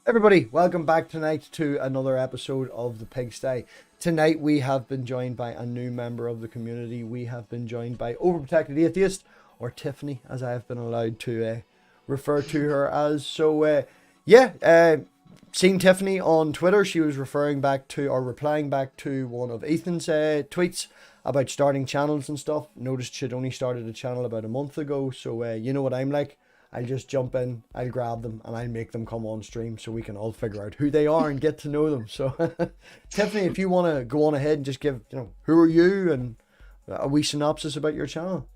Everybody, welcome back tonight to another episode of The Pigsty. Tonight we have been joined by a new member of the community. We have been joined by OverProtected Atheist, or Tiffany, as I have been allowed to refer to her as. So, seeing Tiffany on Twitter, she was replying back to one of Ethan's tweets about starting channels and stuff. Noticed she'd only started a channel about a month ago, so you know what I'm like. I'll just jump in, I'll grab them, and I'll make them come on stream so we can all figure out who they are and get to know them. So, Tiffany, if you want to go on ahead and just give, who are you and a wee synopsis about your channel.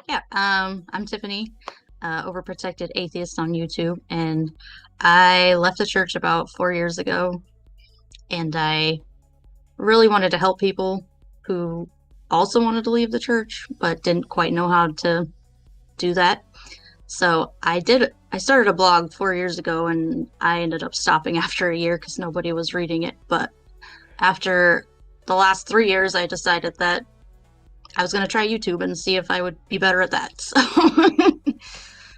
Yeah, I'm Tiffany, Overprotected Atheist on YouTube, and I left the church about 4 years ago, and I really wanted to help people who also wanted to leave the church, but didn't quite know how to do that. So I started a blog 4 years ago, and I ended up stopping after a year because nobody was reading it. But after the last 3 years, I decided that I was going to try YouTube and see if I would be better at that. So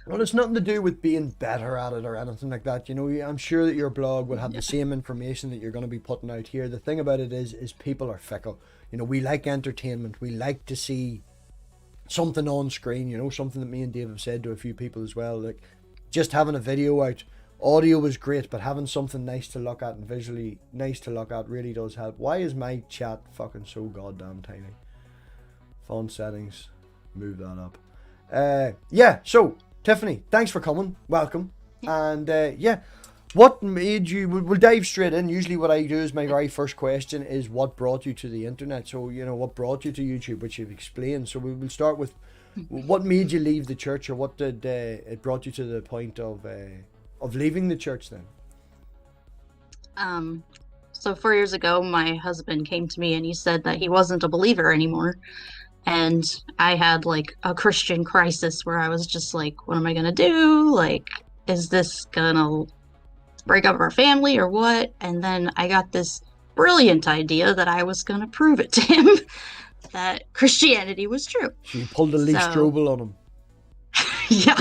Well, it's nothing to do with being better at it or anything like that. I'm sure that your blog will have the same information that you're going to be putting out here. The thing about it is people are fickle. We like entertainment. We like to see something on screen, something that me and Dave have said to a few people as well. Like, just having a video out, audio is great, but having something nice to look at and visually nice to look at really does help. Why is my chat fucking so goddamn tiny? Font settings, move that up. So Tiffany, thanks for coming. Welcome. And what made you, we'll dive straight in. Usually what I do is my very first question is what brought you to the internet. So, what brought you to YouTube, which you've explained. So we will start with what made you leave the church, or what did it brought you to the point of leaving the church then? So 4 years ago, my husband came to me and he said that he wasn't a believer anymore. And I had like a Christian crisis where I was just like, what am I going to do? Like, is this going to break up our family or what? And then I got this brilliant idea that I was going to prove it to him that Christianity was true. So you pulled a Lee Strobel on him. Yeah.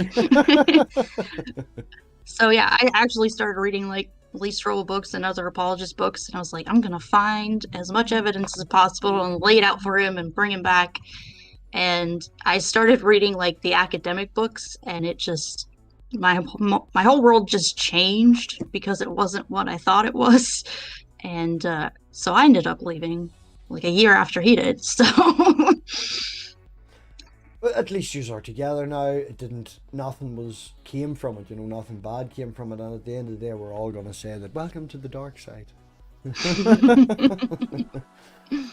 So yeah, I actually started reading like Lee Strobel books and other apologist books, and I was like, I'm gonna find as much evidence as possible and lay it out for him and bring him back. And I started reading like the academic books, and it just my whole world just changed because it wasn't what I thought it was. And so I ended up leaving like a year after he did. So But at least you are together now. Nothing came from it, nothing bad came from it. And at the end of the day, we're all going to say that, welcome to the dark side.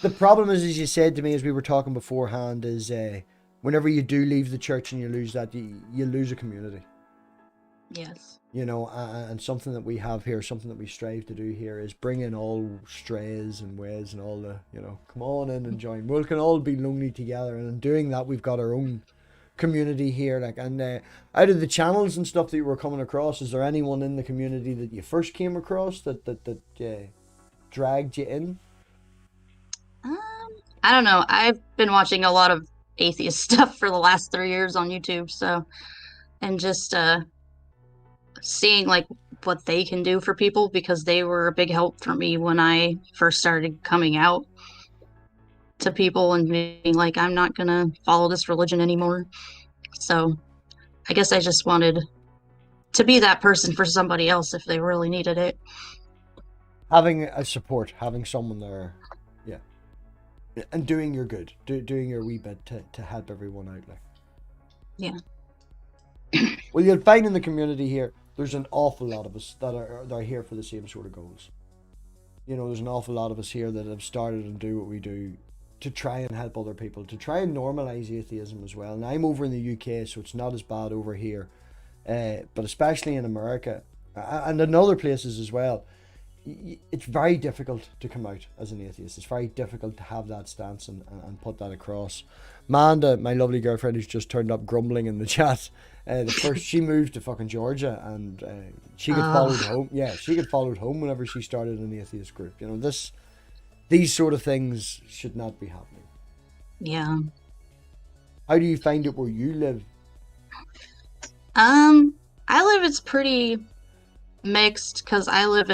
The problem is, as you said to me, as we were talking beforehand, is whenever you do leave the church and you lose that, you lose a community. Yes. And something that we have here, something that we strive to do here, is bring in all strays and ways and all the, come on in and join. We can all be lonely together, and in doing that, we've got our own community here. Like, and out of the channels and stuff that you were coming across, is there anyone in the community that you first came across that dragged you in? I don't know. I've been watching a lot of atheist stuff for the last 3 years on YouTube, so, and just seeing like what they can do for people, because they were a big help for me when I first started coming out to people and being like, I'm not gonna follow this religion anymore. So I guess I just wanted to be that person for somebody else if they really needed it. Having a support, having someone there, yeah, and doing your good, doing your wee bit to help everyone out, like. Yeah. Well, you'll find in the community here, there's an awful lot of us that are here for the same sort of goals. There's an awful lot of us here that have started and do what we do to try and help other people, to try and normalize atheism as well. And I'm over in the UK, so it's not as bad over here, but especially in America and in other places as well, it's very difficult to come out as an atheist. It's very difficult to have that stance and put that across. Manda, my lovely girlfriend who's just turned up grumbling in the chat, she moved to fucking Georgia, and she got followed home. Yeah, she got followed home whenever she started an atheist group. These sort of things should not be happening. Yeah. How do you find it where you live? I live, it's pretty mixed because I live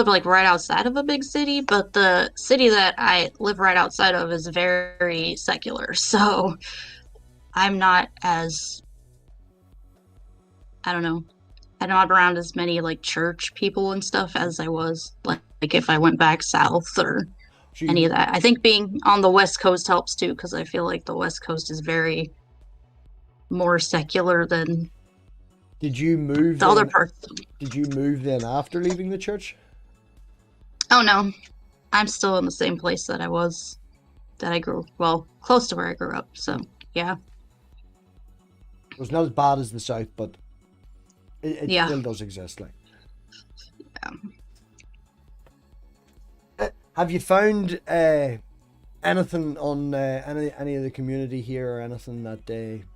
like right outside of a big city, but the city that I live right outside of is very secular. So I'm not as, I don't know, I'm not around as many like church people and stuff as I was like if I went back south or So any of you, that. I think being on the West Coast helps too because I feel like the West Coast is very more secular than did you move the other then? parts. Did you move then after leaving the church? Oh no, I'm still in the same place that I was that I grew, well, close to where I grew up. So yeah, It was not as bad as the south, but it yeah. still does exist. Like, Um, have you found anything on any of the community here, or anything that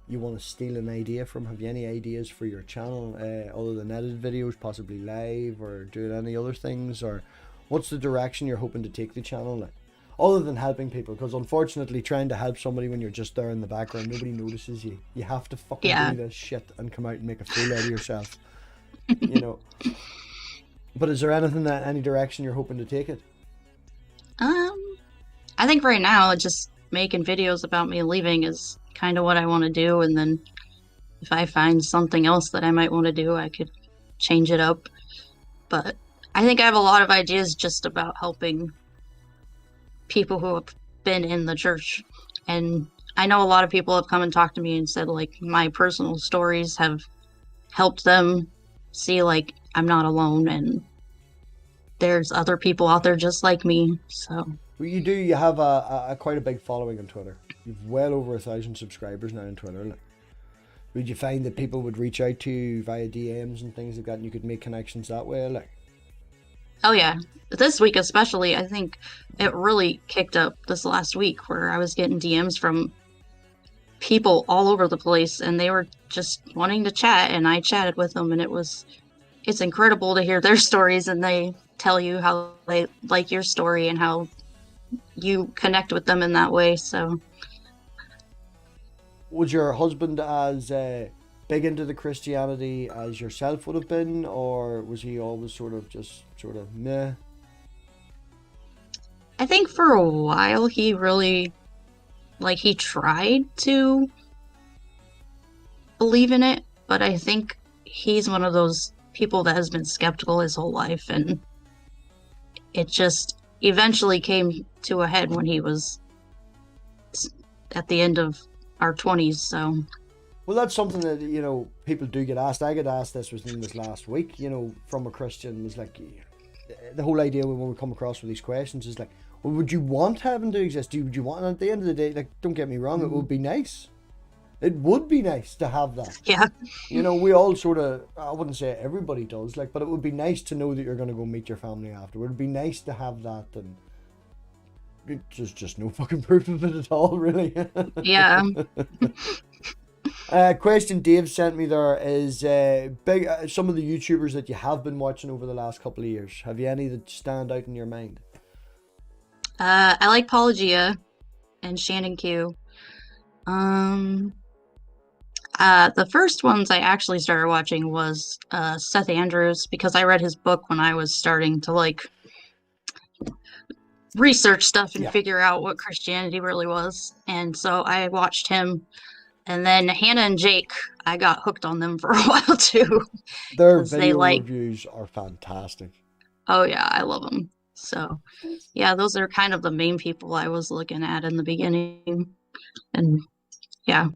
you want to steal an idea from? Have you any ideas for your channel other than edited videos, possibly live or doing any other things, or what's the direction you're hoping to take the channel like? Other than helping people, because unfortunately trying to help somebody when you're just there in the background, nobody notices you. You have to fucking yeah. do this shit and come out and make a fool out of yourself, you know. But is there anything that any direction you're hoping to take it? Um, I think right now just making videos about me leaving is kind of what I want to do, and then if I find something else that I might want to do, I could change it up. But I think I have a lot of ideas just about helping people who have been in the church. And I know a lot of people have come and talked to me and said like my personal stories have helped them see like I'm not alone and there's other people out there just like me. So Well, you do. You have a quite a big following on Twitter. You've well over 1,000 subscribers now on Twitter. Like, would you find that people would reach out to you via DMs and things like that, and you could make connections that way? Like, oh yeah, this week especially, I think it really kicked up this last week where I was getting DMs from people all over the place and they were just wanting to chat and I chatted with them and it's incredible to hear their stories and they tell you how they like your story and how you connect with them in that way. So was your husband as big into the Christianity as yourself would have been, or was he always sort of meh? I think for a while he really he tried to believe in it, but I think he's one of those people that has been skeptical his whole life and it just eventually came to a head when he was at the end of our 20s. So Well, that's something that people do get asked. I get asked this within this last week. From a Christian, was like the whole idea when we come across with these questions is like, well, would you want heaven to exist? Would you want? And at the end of the day, like, don't get me wrong, it would be nice. It would be nice to have that. yeah, We all sort of, I wouldn't say everybody does, like, but it would be nice to know that you're going to go meet your family afterward. It'd be nice to have that, and there's just no fucking proof of it at all, really. yeah. Question Dave sent me there is big. Some of the YouTubers that you have been watching over the last couple of years. Have you any that stand out in your mind? I like Paulogia and Shannon Q. The first ones I actually started watching was Seth Andrews because I read his book when I was starting to research stuff and Yeah. figure out what Christianity really was. And so I watched him. And then Hannah and Jake, I got hooked on them for a while too. Their 'Cause they video reviews are fantastic. oh yeah, I love them. So yeah, those are kind of the main people I was looking at in the beginning. And yeah.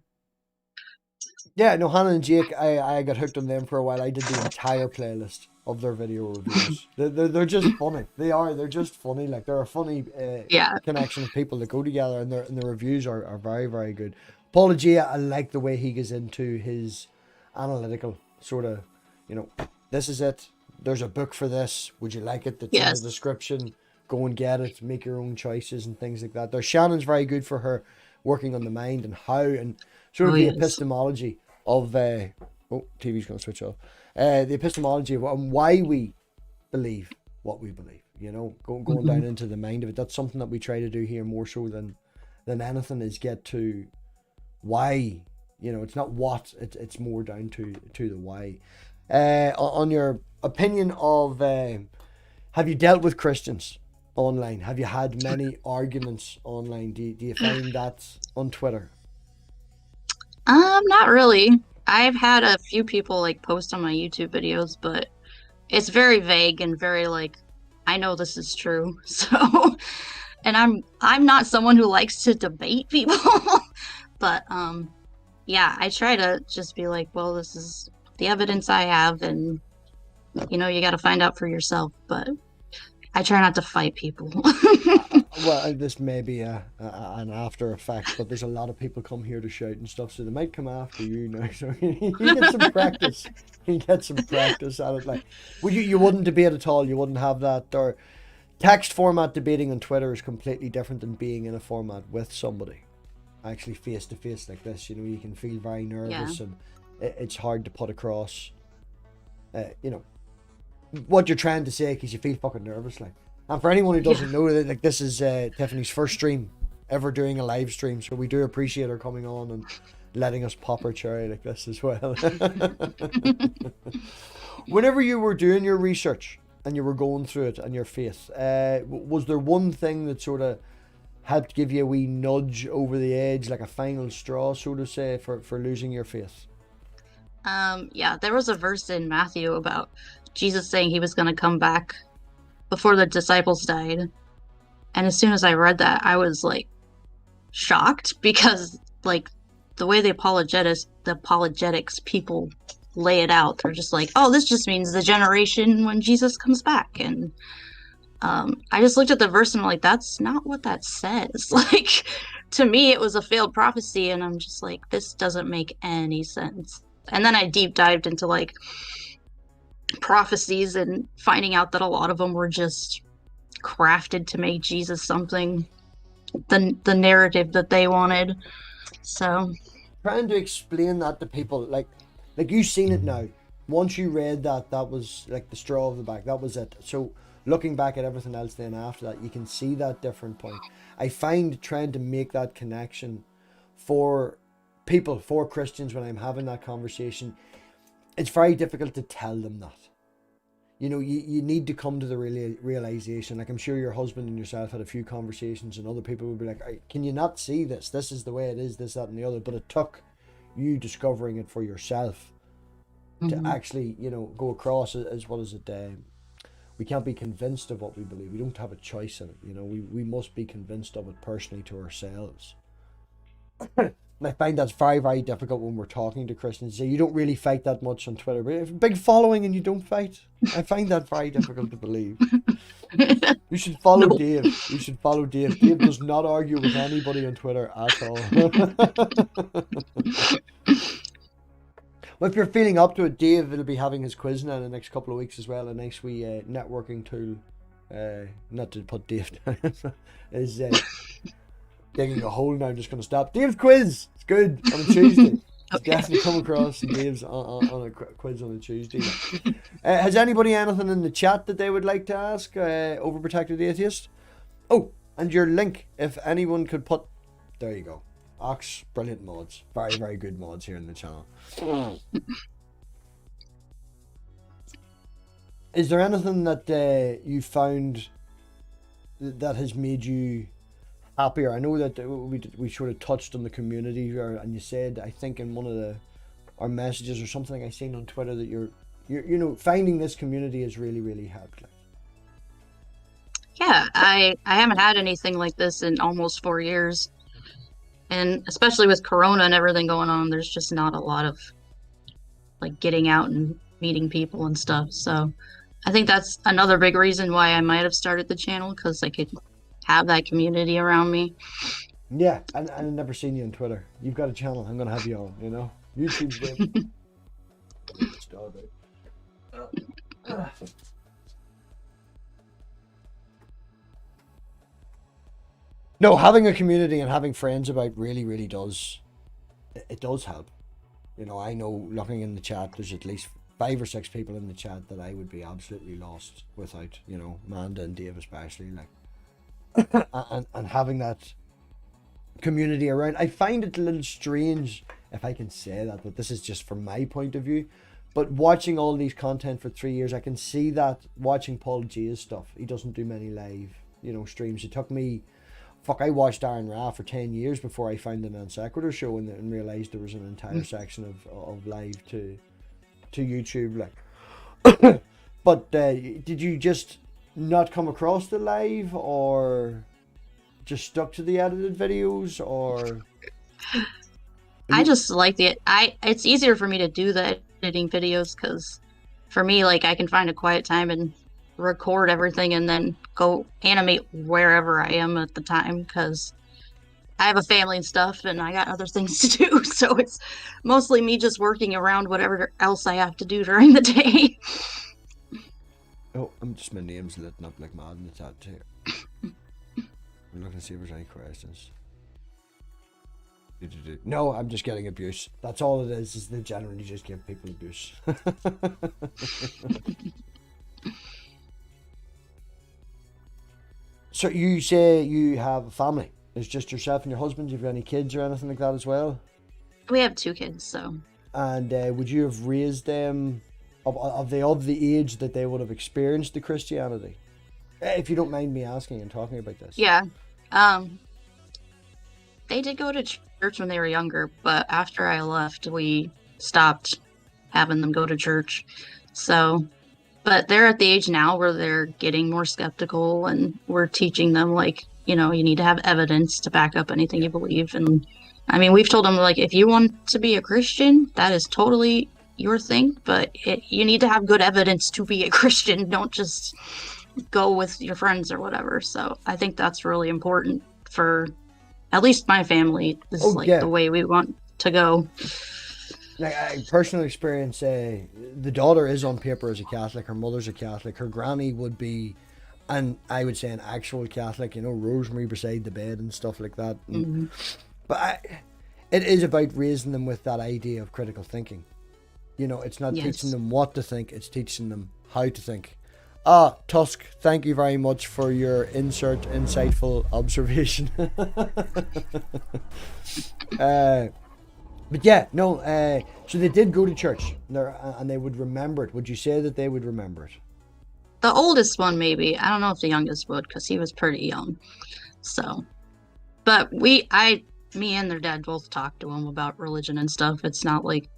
Yeah, no, Hannah and Jake, I got hooked on them for a while. I did the entire playlist of their video reviews. They're just funny. They're just funny. Like, they're a funny Yeah. connection of people that go together, and the reviews are very, very good. Paul G, I like the way he goes into his analytical sort of, this is it. There's a book for this. Would you like it? That's in Yes. the description. Go and get it. Make your own choices and things like that. There, Shannon's very good for her working on the mind and how and sort of the yes. epistemology of TV's going to switch off. The epistemology of why we believe what we believe. Going down into the mind of it. That's something that we try to do here more so than anything, is get to why. It's not what, it's more down to the why. on your opinion of have you dealt with Christians online? Have you had many arguments online? Do you find that on Twitter? Not really. I've had a few people like post on my YouTube videos, but it's very vague and very like, I know this is true. So, and I'm not someone who likes to debate people, but yeah, I try to just be like, well, this is the evidence I have, and you got to find out for yourself. But I try not to fight people. Well, this may be an after effect, but there's a lot of people come here to shout and stuff, so they might come after you now. So you get some practice. You get some practice at it. Like, well, you wouldn't debate at all. You wouldn't have that. Or text format debating on Twitter is completely different than being in a format with somebody, actually face to face like this. You can feel very nervous, and it's hard to put across. What you're trying to say because you feel fucking nervous, like. And for anyone who doesn't know, like, this is Tiffany's first stream ever doing a live stream, so we do appreciate her coming on and letting us pop her cherry like this as well. Whenever you were doing your research and you were going through it and your faith, was there one thing that sort of helped give you a wee nudge over the edge, like a final straw, so to say, for losing your faith? Yeah, there was a verse in Matthew about Jesus saying he was going to come back before the disciples died. And as soon as I read that, I was like shocked, because like the way the apologetics people lay it out, they're just like, oh, this just means the generation when Jesus comes back. And I just looked at the verse and I'm like, that's not what that says. Like, to me, it was a failed prophecy, and I'm just like, this doesn't make any sense. And then I deep dived into like prophecies and finding out that a lot of them were just crafted to make Jesus something, the narrative that they wanted. So trying to explain that to people, like you've seen it now. Once you read that was like the straw of the back, that was it. So looking back at everything else then after that, you can see that different point. I find trying to make that connection for people, for Christians, when I'm having that conversation, it's very difficult to tell them that. You need to come to the realization. Like, I'm sure your husband and yourself had a few conversations, and other people would be like, can you not see this? This is the way it is, this, that, and the other. But it took you discovering it for yourself to actually, go across it. As what is it? We can't be convinced of what we believe. We don't have a choice in it. We must be convinced of it personally to ourselves. And I find that's very, very difficult when we're talking to Christians. Say, you don't really fight that much on Twitter, but if big following and you don't fight, I find that very difficult to believe. You should follow Dave. You should follow Dave. Dave does not argue with anybody on Twitter at all. Well, if you're feeling up to it, Dave will be having his quiz now in the next couple of weeks as well. A nice wee networking tool. Not to put Dave down. is digging a hole now. I'm just going to stop. Dave's quiz. It's good on a Tuesday. Okay. Definitely come across Dave's on a quiz on a Tuesday. Has anybody anything in the chat that they would like to ask? Overprotected Atheist. Oh, and your link, if anyone could put. There you go. Ox, brilliant mods. Very, very good mods here in the channel. Is there anything that you found that has made you happier? I know that we sort of touched on the community, and you said, I think in one of our messages or something I seen on Twitter, that you're finding this community has really, really helped. Yeah, I haven't had anything like this in almost 4 years, and especially with Corona and everything going on, there's just not a lot of like getting out and meeting people and stuff. So I think that's another big reason why I might have started the channel, because I could have that community around me. Yeah, I've never seen you on Twitter. You've got a channel. I'm gonna have you on. YouTube's good. No, having a community and having friends about really, really does. It does help. I know, looking in the chat, there's at least 5 or 6 people in the chat that I would be absolutely lost without. Amanda and Dave especially, like. and having that community around, I find it a little strange, if I can say that, but this is just from my point of view, But watching all these content for 3 years, I can see that watching Paul G's stuff. He doesn't do many live, streams. It took me, I watched Aaron Ra for 10 years before I found the Non Sequitur show and realized there was an entire section of live to YouTube. Like, but did you just not come across the live, or just stuck to the edited videos, or? I just like it's easier for me to do the editing videos, because for me, like, I can find a quiet time and record everything and then go animate wherever I am at the time, because I have a family and stuff and I got other things to do. So it's mostly me just working around whatever else I have to do during the day. Oh, my name's lit up like mad in the chat here. I'm looking to see if there's any questions. No, I'm just getting abuse. That's all it is they generally just give people abuse. So you say you have a family. It's just yourself and your husband. Do you have any kids or anything like that as well? We have 2 kids, so. And would you have raised them, of the age that they would have experienced the Christianity? If you don't mind me asking and talking about this. Yeah. They did go to church when they were younger, but after I left, we stopped having them go to church. So, but they're at the age now where they're getting more skeptical, and we're teaching them, like, you need to have evidence to back up anything you believe. And I mean, we've told them, like, if you want to be a Christian, that is totally your thing, but you need to have good evidence to be a Christian. Don't just go with your friends or whatever. So I think that's really important for at least my family. This is the way we want to go. Like, I personal experience, the daughter is on paper as a Catholic, her mother's a Catholic, her granny would be, and I would say, an actual Catholic, rosemary beside the bed and stuff like that. And, but it is about raising them with that idea of critical thinking. It's not teaching them what to think, it's teaching them how to think. Tusk, thank you very much for your insightful observation. But yeah, no, so they did go to church and they would remember it. Would you say that they would remember it? The oldest one, maybe. I don't know if the youngest would, because he was pretty young. So, but me and their dad both talked to him about religion and stuff. It's not like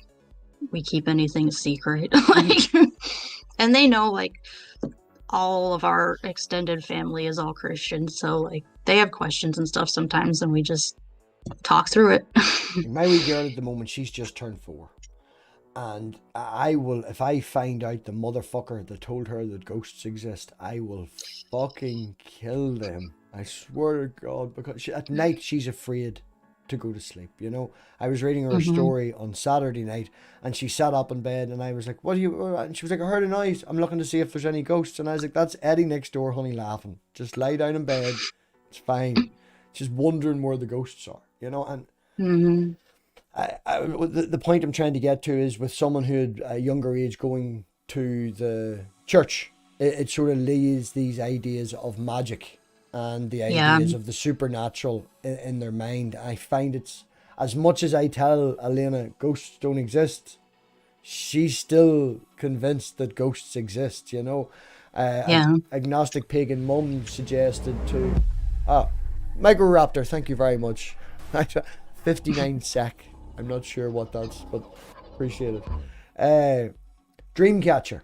we keep anything secret. And they know, like, all of our extended family is all Christian, so, like, they have questions and stuff sometimes, and we just talk through it. My wee girl at the moment, she's just turned 4, and I will, if I find out the motherfucker that told her that ghosts exist, I will fucking kill them. I swear to God, because at night she's afraid to go to sleep. I was reading her a story on Saturday night, and she sat up in bed, and I was like, what are you, and she was like, I heard a noise, I'm looking to see if there's any ghosts. And I was like, that's Eddie next door, honey, laughing. Just lie down in bed, it's fine. She's wondering where the ghosts are, and the point I'm trying to get to is, with someone who had a younger age going to the church, it sort of lays these ideas of magic and the ideas of the supernatural in their mind. I find it's, as much as I tell Elena ghosts don't exist, she's still convinced that ghosts exist, Agnostic Pagan Mum suggested to Microraptor, thank you very much. 59 sec, I'm not sure what that's, but appreciate it. Dreamcatcher.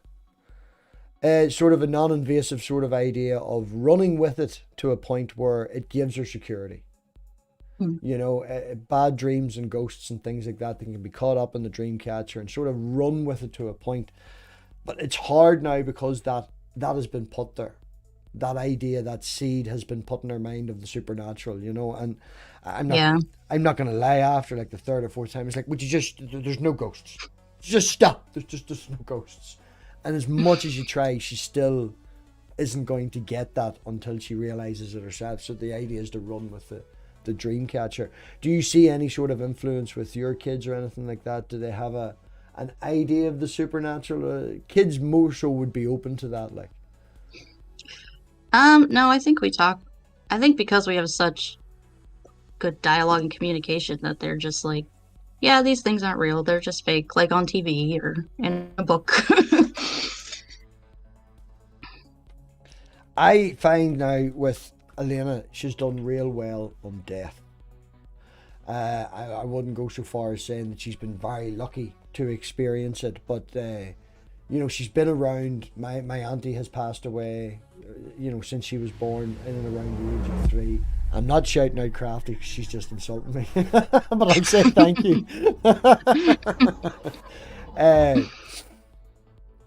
Sort of a non-invasive sort of idea of running with it to a point where it gives her security. Bad dreams and ghosts and things like that, they can be caught up in the dream catcher and sort of run with it to a point. But it's hard now, because that has been put there. That idea, that seed has been put in her mind of the supernatural, and I'm not going to lie, after like the 3rd or 4th time, it's like, would you just, there's no ghosts. Just stop. There's no ghosts. And as much as you try, she still isn't going to get that until she realizes it herself. So the idea is to run with the dream catcher. Do you see any sort of influence with your kids or anything like that? Do they have an idea of the supernatural? Kids more so would be open to that, like. No, I think we talk. I think because we have such good dialogue and communication, that they're just like, yeah, these things aren't real. They're just fake, like on TV or in a book. I find now with Elena, she's done real well on death. I wouldn't go so far as saying that she's been very lucky to experience it, but you know, she's been around. My auntie has passed away, you know, since she was born in and around the age of 3. I'm not shouting out Crafty 'cause she's just insulting me, but I'll say thank you.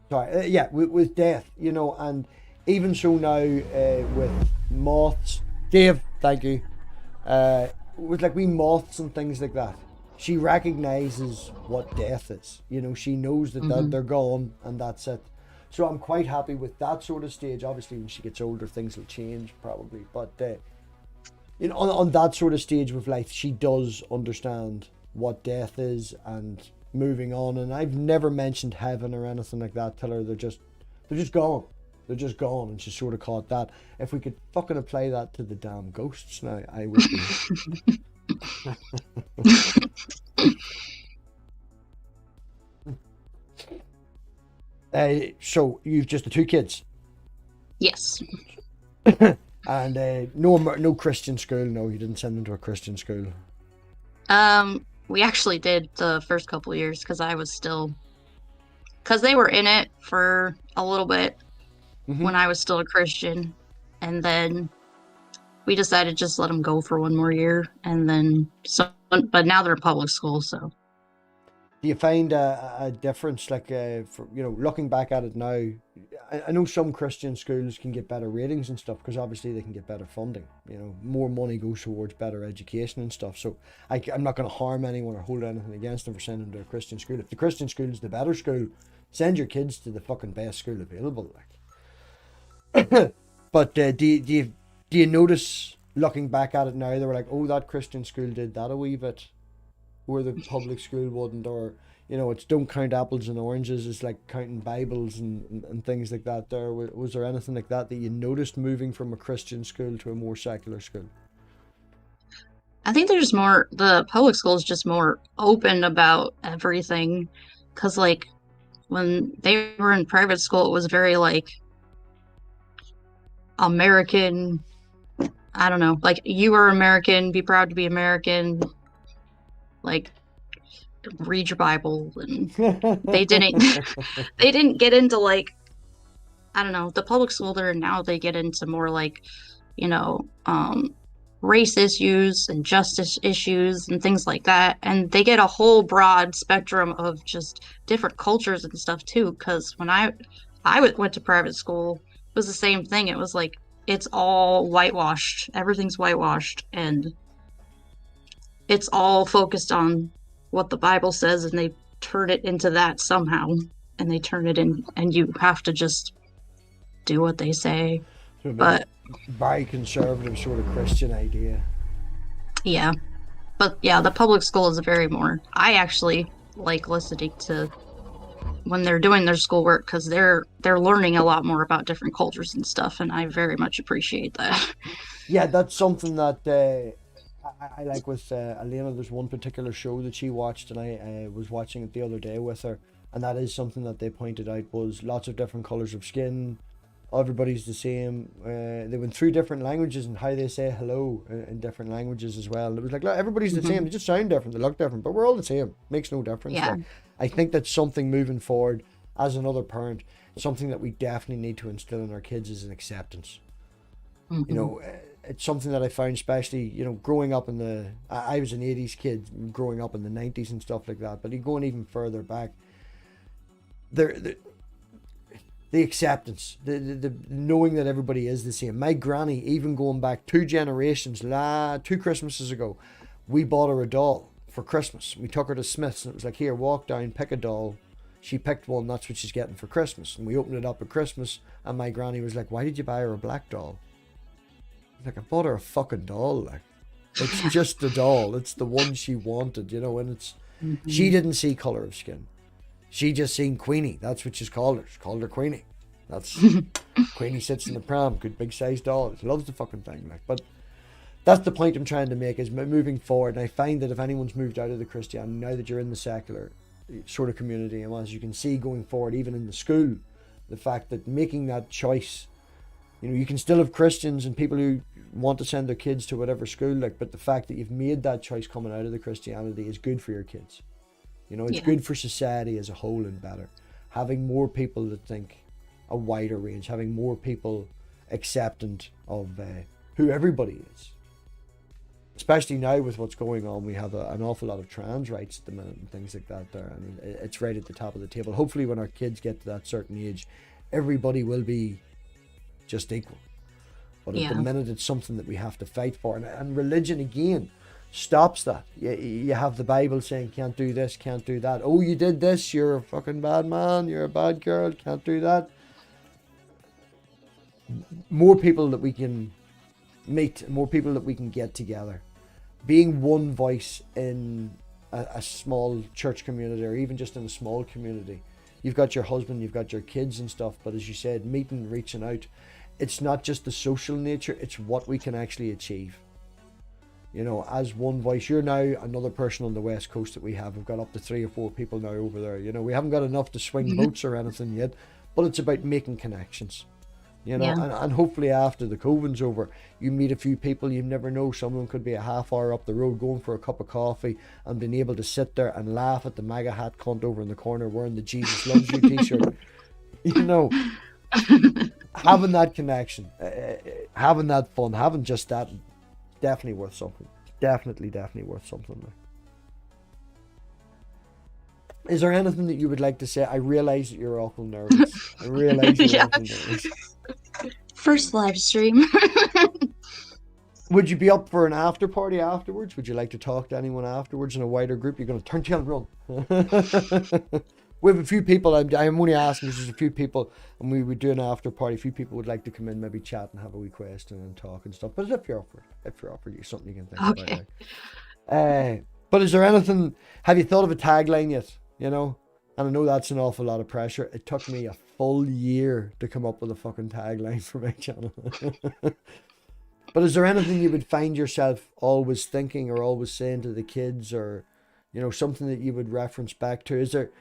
Sorry, yeah, with death, you know, and even so now with moths, Dave, thank you. With like wee moths and things like that, she recognizes what death is. You know, she knows that they're gone and that's it. So I'm quite happy with that sort of stage. Obviously, when she gets older, things will change probably, but you know, on that sort of stage with life, she does understand what death is and moving on. And I've never mentioned heaven or anything like that. Tell her they're just gone. They're just gone, and she sort of caught that. If we could fucking apply that to the damn ghosts now, I would be. So you've just the 2 kids? Yes. And no Christian school? No, you didn't send them to a Christian school? We actually did the first couple of years because they were in it for a little bit when I was still a Christian, and then we decided just let them go for 1 more year, and then but now they're in public school. So do you find a difference, like for, you know, looking back at it now? I know some Christian schools can get better ratings and stuff because obviously they can get better funding. You know, more money goes towards better education and stuff. So I'm not going to harm anyone or hold anything against them for sending them to a Christian school. If the Christian school is the better school, send your kids to the fucking best school available. Like. But do you notice, looking back at it now, they were like, oh, that Christian school did that a wee bit, where the public school wouldn't, or, you know, it's don't count apples and oranges, it's like counting Bibles and things like that. Was there anything like that you noticed moving from a Christian school to a more secular school? I think the public school is just more open about everything, because like when they were in private school, it was very like American. I don't know, like, you are American, be proud to be American, like, read your Bible. And they didn't get into, like, I don't know, the public school there now, they get into more like, you know, race issues and justice issues and things like that, and they get a whole broad spectrum of just different cultures and stuff too. Because when I went to private school, it was the same thing. It was like, it's all whitewashed. Everything's whitewashed, and it's all focused on what the Bible says, and they turn it into that somehow, and they turn it in, and you have to just do what they say. So but very conservative sort of Christian idea. Yeah, but yeah, the public school is I actually like listening to when they're doing their schoolwork, because they're learning a lot more about different cultures and stuff, and I very much appreciate that. Yeah, that's something that I like with Elena. There's one particular show that she watched, and I was watching it the other day with her, and that is something that they pointed out was lots of different colors of skin. Everybody's the same. They went through different languages and how they say hello in different languages as well. It was like, look, everybody's the same. They just sound different. They look different, but we're all the same. Makes no difference. Yeah. Like, I think that's something moving forward as another parent, something that we definitely need to instill in our kids is an acceptance. You know, it's something that I found, especially, you know, growing up in I was an 80s kid, growing up in the 90s and stuff like that, but going even further back, the acceptance, the knowing that everybody is the same. My granny, even going back 2 generations, 2 Christmases ago, we bought her a doll for Christmas. We took her to Smith's, and it was like, here, walk down, pick a doll. She picked one, that's what she's getting for Christmas. And we opened it up at Christmas, and my granny was like, why did you buy her a black doll? Like, I bought her a fucking doll. Like, it's just a doll. It's the one she wanted, you know, and it's, she didn't see colour of skin. She just seen Queenie. That's what she's called her. She called her Queenie. That's Queenie sits in the pram. Good big sized doll. She loves the fucking thing. Like, but that's the point I'm trying to make, is moving forward. And I find that if anyone's moved out of the Christianity, now that you're in the secular sort of community, and as you can see going forward, even in the school, the fact that making that choice, you know, you can still have Christians and people who want to send their kids to whatever school, like, but the fact that you've made that choice coming out of the Christianity is good for your kids. You know, it's good for society as a whole and better. Having more people that think a wider range, having more people acceptant of who everybody is. Especially now with what's going on, we have an awful lot of trans rights at the minute and things like that there. I mean, it's right at the top of the table. Hopefully when our kids get to that certain age, everybody will be just equal. But at the minute, it's something that we have to fight for. And religion, again, stops that. You have the Bible saying, can't do this, can't do that. Oh, you did this, you're a fucking bad man, you're a bad girl, can't do that. More people that we can meet, more people that we can get together. Being one voice in a small church community, or even just in a small community. You've got your husband, you've got your kids and stuff, but as you said, meeting, reaching out, it's not just the social nature, it's what we can actually achieve. You know, as one voice. You're now another person on the West Coast that we have. We've got up to 3 or 4 people now over there. You know, we haven't got enough to swing boats or anything yet, but it's about making connections. You know, and hopefully after the COVID's over, you meet a few people. You never know, someone could be a half hour up the road going for a cup of coffee and being able to sit there and laugh at the MAGA hat cunt over in the corner wearing the Jesus Loves You t-shirt. You know, having that connection, having that fun, having just that, definitely worth something. Definitely worth something. Is there anything that you would like to say? I realise that you're awful nervous. I realise you're awful nervous. First live stream. Would you be up for an after party afterwards? Would you like to talk to anyone afterwards in a wider group? You're going to turn tail and run. We have a few people. I'm only asking because there's a few people, and we would do an after party. A few people would like to come in, maybe chat and have a wee question and talk and stuff. But if you're up for you, something you can think about. Like. But is there anything? Have you thought of a tagline yet? You know, and I know that's an awful lot of pressure. It took me a full year to come up with a fucking tagline for my channel. But is there anything you would find yourself always thinking or always saying to the kids, or, you know, something that you would reference back to? Is there,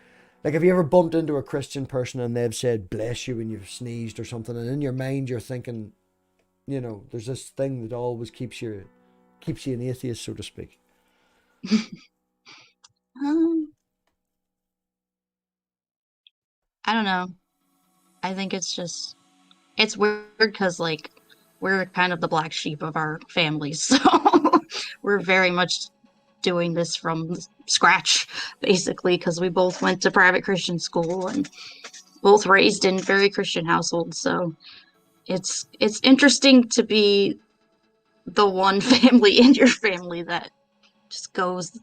like, have you ever bumped into a Christian person and they've said bless you when you've sneezed or something, and in your mind you're thinking, you know, there's this thing that always keeps you an atheist, so to speak? I don't know. I think it's weird because, like, we're kind of the black sheep of our family, so we're very much doing this from scratch, basically, because we both went to private Christian school and both raised in very Christian households. So it's interesting to be the one family in your family that just goes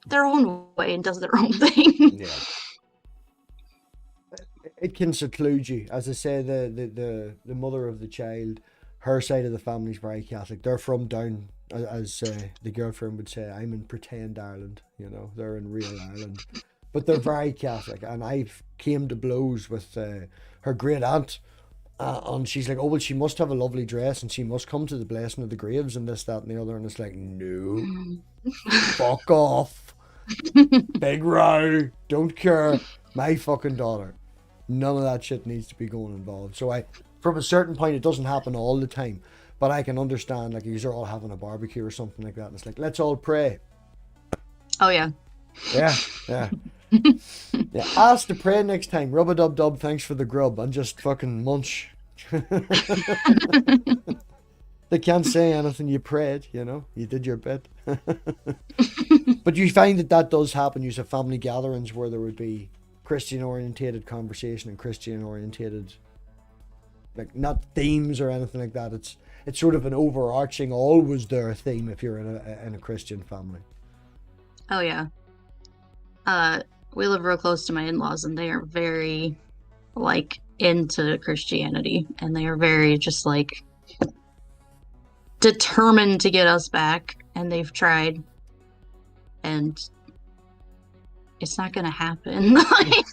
their own way and does their own thing. Yeah. It can seclude you. As I say, the mother of the child, her side of the family is very Catholic. They're from down, as the girlfriend would say, I'm in pretend Ireland. You know, they're in real Ireland, but they're very Catholic. And I've came to blows with her great aunt, and she's like, oh well, she must have a lovely dress and she must come to the blessing of the graves and this, that, and the other. And it's like, no, fuck off, big row, don't care. My fucking daughter. None of that shit needs to be going involved. So from a certain point, it doesn't happen all the time, but I can understand, like, you're all having a barbecue or something like that, and it's like, let's all pray. Oh yeah. Yeah. Yeah. Ask to pray next time. Rub-a-dub-dub, thanks for the grub, and just fucking munch. They can't say anything. You prayed, you know, you did your bit. But you find that does happen. You have family gatherings where there would be Christian orientated conversation and Christian orientated, like, not themes or anything like that. It's sort of an overarching, always there theme if you're in a Christian family. Oh yeah. We live real close to my in-laws, and they are very, like, into Christianity, and they are very just, like, determined to get us back, and they've tried, and it's not gonna happen. Like,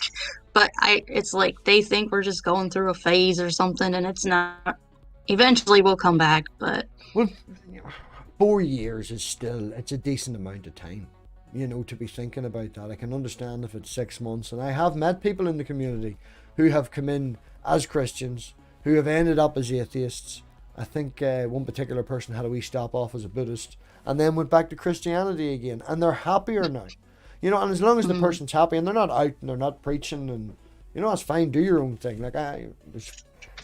but it's like they think we're just going through a phase or something, and it's not. Eventually we'll come back, but well, 4 years is still, it's a decent amount of time, you know, to be thinking about that. I can understand if it's 6 months, and I have met people in the community who have come in as Christians, who have ended up as atheists. I think one particular person had a wee stop off as a Buddhist and then went back to Christianity again, and they're happier now. You know, and as long as the person's happy and they're not out and they're not preaching, and, you know, that's fine, do your own thing. Like,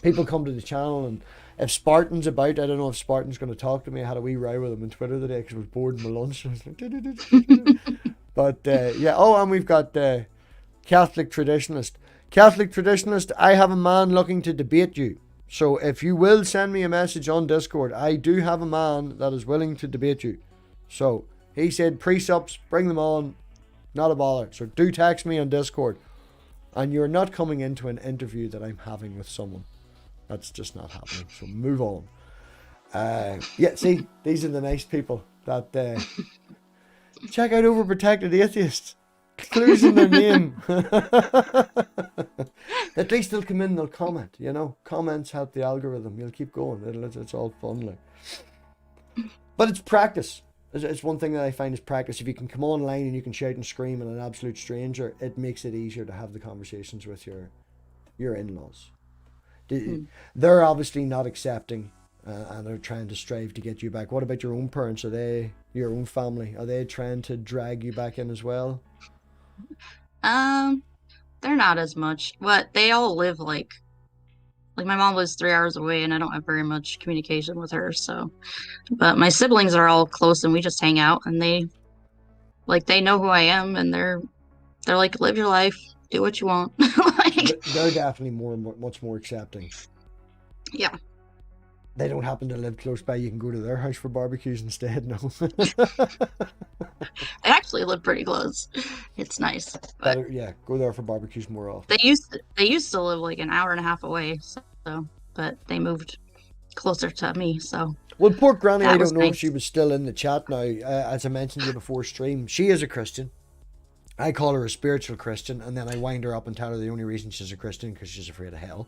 people come to the channel, and if Spartan's about, I don't know if Spartan's going to talk to me. I had a wee row with him on Twitter today because I was bored in my lunch. But, yeah. Oh, and we've got Catholic Traditionalist. Catholic Traditionalist, I have a man looking to debate you. So if you will send me a message on Discord, I do have a man that is willing to debate you. So he said pre-subs, bring them on, not a bother. So do text me on Discord. And you're not coming into an interview that I'm having with someone. That's just not happening. So move on. Yeah, see, these are the nice people that check out OverProtected Atheist. Clues in their name. At least they'll come in, they'll comment, you know. Comments help the algorithm. You'll keep going. It's all fun, like. But it's practice. It's one thing that I find is practice. If you can come online and you can shout and scream at an absolute stranger, it makes it easier to have the conversations with your in-laws. They're obviously not accepting, and they're trying to strive to get you back. What about your own parents? Are they, your own family, are they trying to drag you back in as well? They're not as much, but they all live like my mom lives 3 hours away, and I don't have very much communication with her. So, but my siblings are all close, and we just hang out, and they know who I am, and they're like, live your life, do what you want. Like, they're definitely much more accepting. Yeah. They don't happen to live close by. You can go to their house for barbecues instead. No. They actually live pretty close. It's nice. Better, yeah, go there for barbecues more often. They used to live like an hour and a half away. So, but they moved closer to me. So. Well, poor Granny, I don't know if she was still in the chat now. As I mentioned to you before stream, she is a Christian. I call her a spiritual Christian, and then I wind her up and tell her the only reason she's a Christian because she's afraid of hell.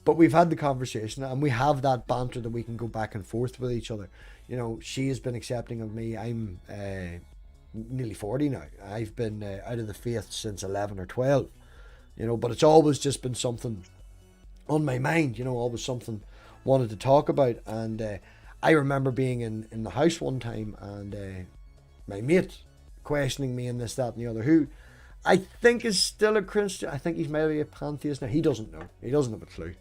But we've had the conversation, and we have that banter that we can go back and forth with each other. You know, she has been accepting of me. I'm nearly 40 now. I've been out of the faith since 11 or 12. You know, but it's always just been something on my mind. You know, always something wanted to talk about. And I remember being in the house one time, and my mate questioning me and this, that, and the other, who I think is still a Christian. I think he's maybe a pantheist now. He doesn't know. He doesn't have a clue.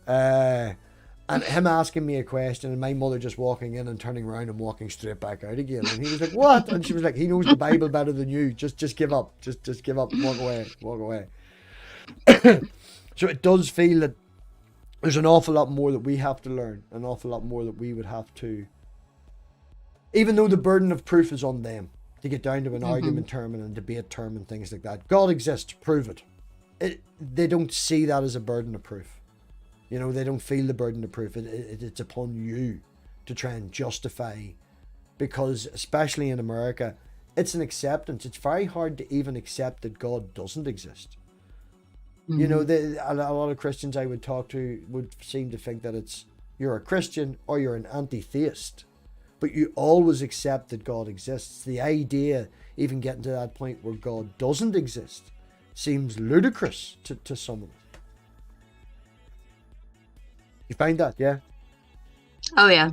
And him asking me a question, and my mother just walking in and turning around and walking straight back out again. And he was like, "What?" And she was like, "He knows the Bible better than you. Just give up. Just give up. Walk away." So it does feel that there's an awful lot more that we have to learn, an awful lot more that we would have to, even though the burden of proof is on them to get down to an argument term and a debate term and things like that. God exists, prove it. They don't see that as a burden of proof. You know, they don't feel the burden of proof. It's upon you to try and justify, because especially in America, it's an acceptance. It's very hard to even accept that God doesn't exist. You know, a lot of Christians I would talk to would seem to think that you're a Christian or you're an anti-theist, but you always accept that God exists. The idea, even getting to that point where God doesn't exist, seems ludicrous to someone. You find that, yeah? Oh, yeah.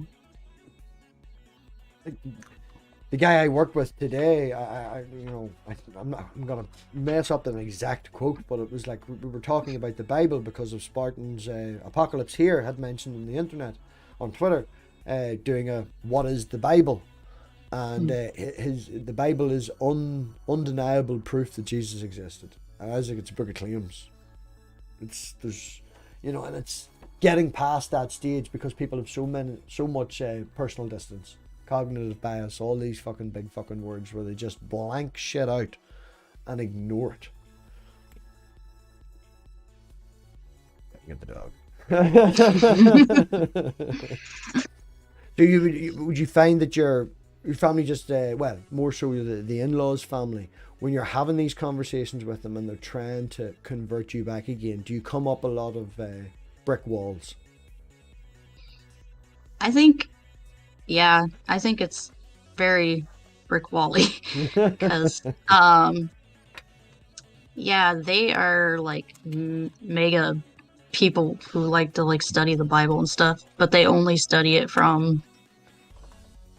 The guy I worked with today, I'm gonna mess up an exact quote, but it was like we were talking about the Bible because of Spartan's Apocalypse Here had mentioned on the internet, on Twitter, doing a "What is the Bible?" and the Bible is undeniable proof that Jesus existed. And I was like, it's a book of claims. And it's getting past that stage because people have so much personal distance, cognitive bias, all these fucking big fucking words where they just blank shit out and ignore it. Get the dog. So would you find that your family just more so the in-laws family, when you're having these conversations with them and they're trying to convert you back again, do you come up a lot of brick walls? I think Yeah, I think it's very Rick Wally because yeah, they are like mega people who like to like study the Bible and stuff, but they only study it from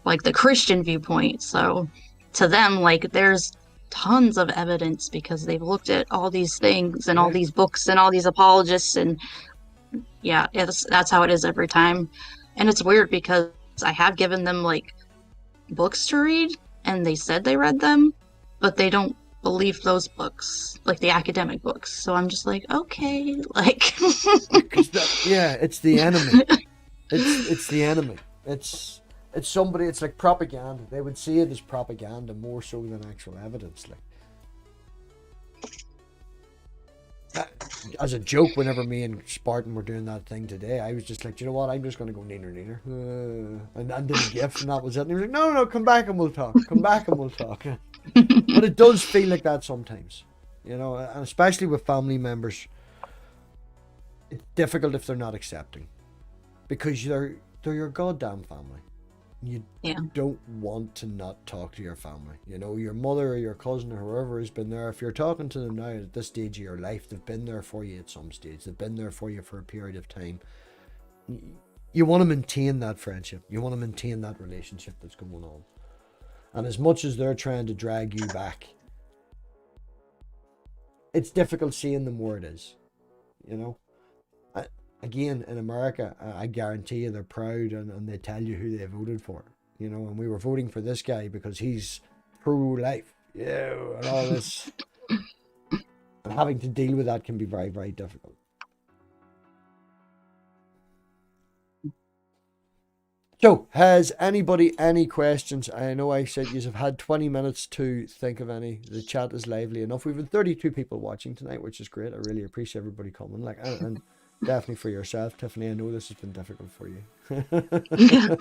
like the Christian viewpoint. So to them, like there's tons of evidence because they've looked at all these things and all Yeah. these books and all these apologists, and yeah, that's how it is every time. And it's weird because I have given them like books to read and they said they read them, but they don't believe those books, like the academic books. So I'm just like, okay, like Because yeah, it's the enemy. It's the enemy. It's somebody. It's like propaganda. They would see it as propaganda more so than actual evidence. Like as a joke, whenever me and Spartan were doing that thing today, I was just like, you know what? I'm just going to go neener. And did a gift, and that was it. And he was like, no, come back and we'll talk. Come back and we'll talk. But it does feel like that sometimes, you know, and especially with family members. It's difficult if they're not accepting, because they're your goddamn family. You yeah, don't want to not talk to your family. You know, your mother or your cousin or whoever has been there. If you're talking to them now at this stage of your life, they've been there for you at some stage. They've been there for you for a period of time. You want to maintain that friendship. You want to maintain that relationship that's going on. And as much as they're trying to drag you back, it's difficult seeing them where it is. You know? Again, in America, I guarantee you they're proud, and they tell you who they voted for. You know, and we were voting for this guy because he's pro-life. Yeah, and all this. And having to deal with that can be very, very difficult. So, has anybody any questions? I know I said you have had 20 minutes to think of any. The chat is lively enough. We've had 32 people watching tonight, which is great. I really appreciate everybody coming. Like, and definitely for yourself, Tiffany. I know this has been difficult for you. yeah.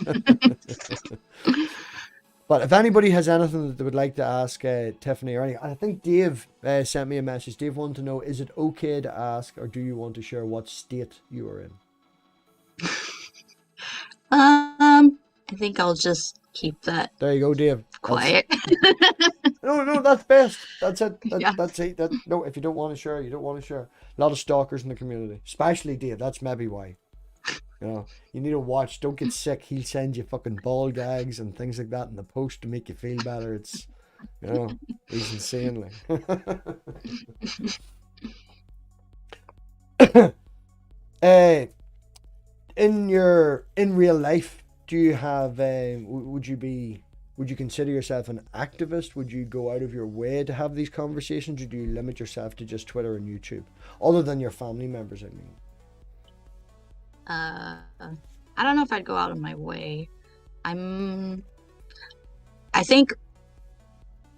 But if anybody has anything that they would like to ask Tiffany or any, I think Dave sent me a message. Dave wanted to know, is it okay to ask, or do you want to share what state you are in? I think I'll just keep that There you go, Dave. quiet. No, that's best. That's it. Yeah. That's it. No, if you don't want to share, you don't want to share. A lot of stalkers in the community, especially Dave. That's maybe why. You know, you need to watch. Don't get sick. He'll send you fucking ball gags and things like that in the post to make you feel better. It's, you know, he's insanely. In real life, do you have? Would you consider yourself an activist? Would you go out of your way to have these conversations, or do you limit yourself to just Twitter and YouTube, other than your family members? I mean. I don't know if I'd go out of my way. I think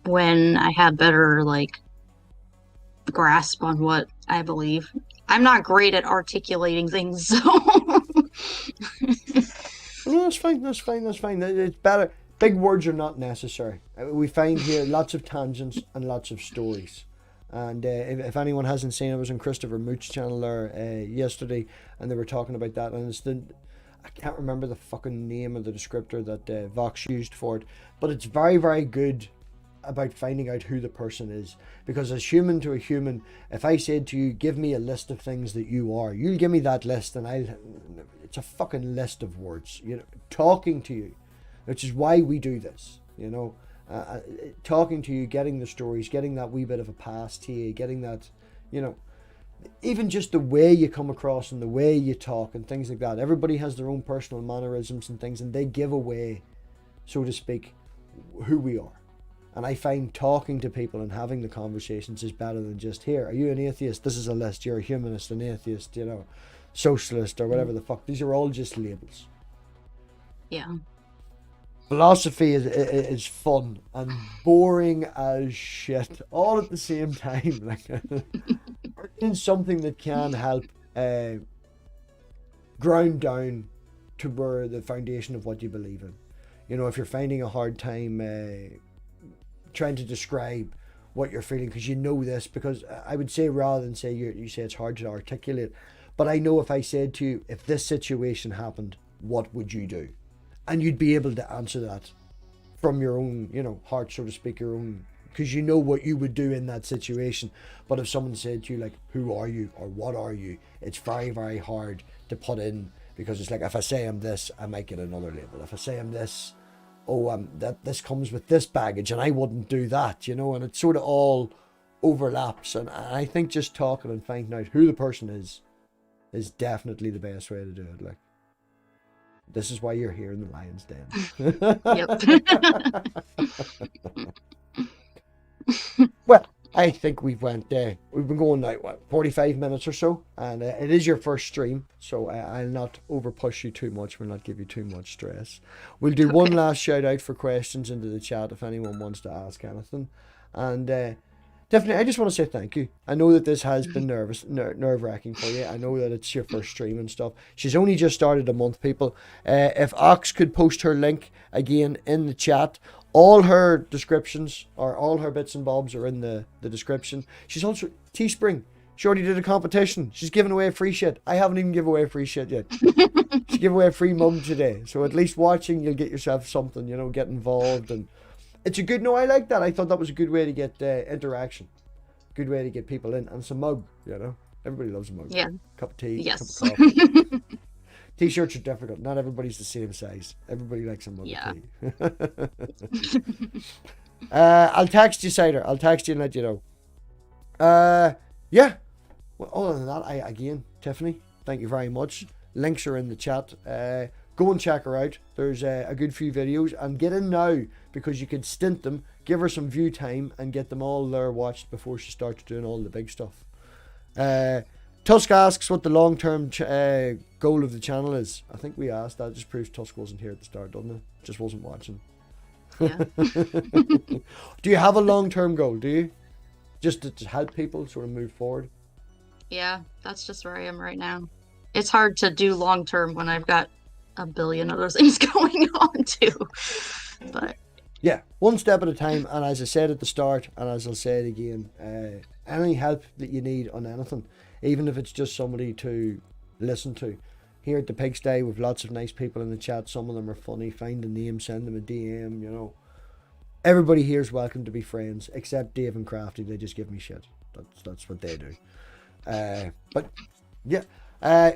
when I have better like grasp on what I believe, I'm not great at articulating things, so No, that's fine. That's fine. That's fine. It's better. Big words are not necessary. We find here lots of tangents and lots of stories. And if anyone hasn't seen, I was on Christopher Mooch's channel there yesterday, and they were talking about that. And I can't remember the fucking name of the descriptor that Vox used for it, but it's very, very good about finding out who the person is. Because as human to a human, if I said to you, give me a list of things that you are, you'll give me that list, and it's a fucking list of words, you know, talking to you, which is why we do this, you know, talking to you, getting the stories, getting that wee bit of a past here, getting that, you know, even just the way you come across and the way you talk and things like that. Everybody has their own personal mannerisms and things, and they give away, so to speak, who we are. And I find talking to people and having the conversations is better than just, here, are you an atheist? This is a list. You're a humanist, an atheist, you know, socialist, or whatever the fuck. These are all just labels. yeah. Philosophy is fun and boring as shit all at the same time. Like, it's something that can help ground down to where the foundation of what you believe in. You know, if you're finding a hard time trying to describe what you're feeling, because you know this, because I would say, rather than say you say it's hard to articulate, but I know if I said to you, if this situation happened, what would you do? and you'd be able to answer that from your own, you know, heart, so to speak, your own, because you know what you would do in that situation. But if someone said to you, like, who are you or what are you, it's very, very hard to put in, because it's like, if I say I'm this, I might get another label. If I say I'm this, that this comes with this baggage, and I wouldn't do that, you know, and it sort of all overlaps. And I think just talking and finding out who the person is definitely the best way to do it. Like, this is why you're here in the Lion's Den. Yep. Well, I think we've been going now, what, 45 minutes or so, and it is your first stream, so I'll not over push you too much. We'll not give you too much stress. We'll do one last shout out for questions into the chat if anyone wants to ask anything. And Tiffany, I just want to say thank you. I know that this has been nerve-wracking for you. I know that it's your first stream and stuff. She's only just started a month, people. If Ox could post her link again in the chat, all her descriptions, or all her bits and bobs, are in the description. She's also Teespring. She already did a competition. She's giving away free shit. I haven't even given away free shit yet. She gave away a free mug today. So at least watching, you'll get yourself something, you know, get involved. And it's a good, no, I like that. I thought that was a good way to get interaction. Good way to get people in. And it's a mug, you know. Everybody loves a mug. Yeah. Cup of tea, Yes. cup of coffee. T-shirts are difficult. Not everybody's the same size. Everybody likes a mug of tea. I'll text you, Cider. I'll text you and let you know. Yeah. Well, other than that, again, Tiffany, thank you very much. Links are in the chat. Go and check her out. There's a good few videos, and get in now, because you could stint them, give her some view time, and get them all there watched before she starts doing all the big stuff. Tusk asks what the long-term goal of the channel is. I think we asked that. Just proves Tusk wasn't here at the start, doesn't it? Just wasn't watching. Yeah. Do you have a long-term goal? Do you? Just to help people sort of move forward? Yeah, that's just where I am right now. It's hard to do long-term when I've got a billion other things going on too. But yeah, one step at a time. And as I said at the start, and as I'll say it again, any help that you need on anything, even if it's just somebody to listen to. Here at the Pigsty, with lots of nice people in the chat. Some of them are funny. Find a name, send them a DM, you know. Everybody here is welcome to be friends, except Dave and Crafty. They just give me shit. That's what they do. But yeah,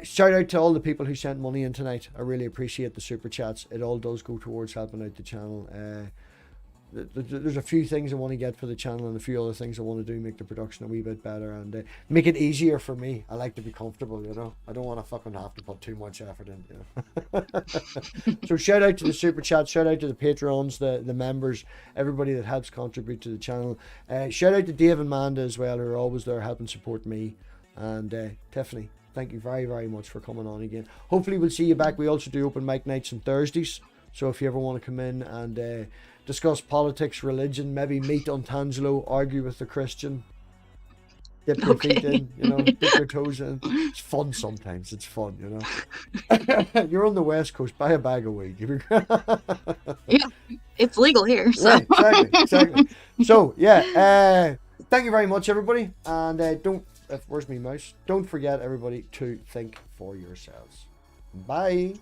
shout out to all the people who sent money in tonight. I really appreciate the super chats. It all does go towards helping out the channel. There's a few things I want to get for the channel, and a few other things I want to do, make the production a wee bit better, and make it easier for me. I like to be comfortable, you know. I don't want to fucking have to put too much effort in, you know. So shout out to the super chat, shout out to the patrons, the members, everybody that helps contribute to the channel. Shout out to Dave and Amanda as well, who are always there helping support me. And Tiffany, thank you very, very much for coming on again. Hopefully we'll see you back. We also do open mic nights on Thursdays, so if you ever want to come in and discuss politics, religion, maybe meet Untangelo, argue with the Christian, dip your feet in, you know, dip your toes in. It's fun sometimes. It's fun, you know. You're on the West Coast, buy a bag of weed. yeah, it's legal here. So. Right, exactly. So yeah, thank you very much, everybody, and where's my mouse? Don't forget, everybody, to think for yourselves. Bye.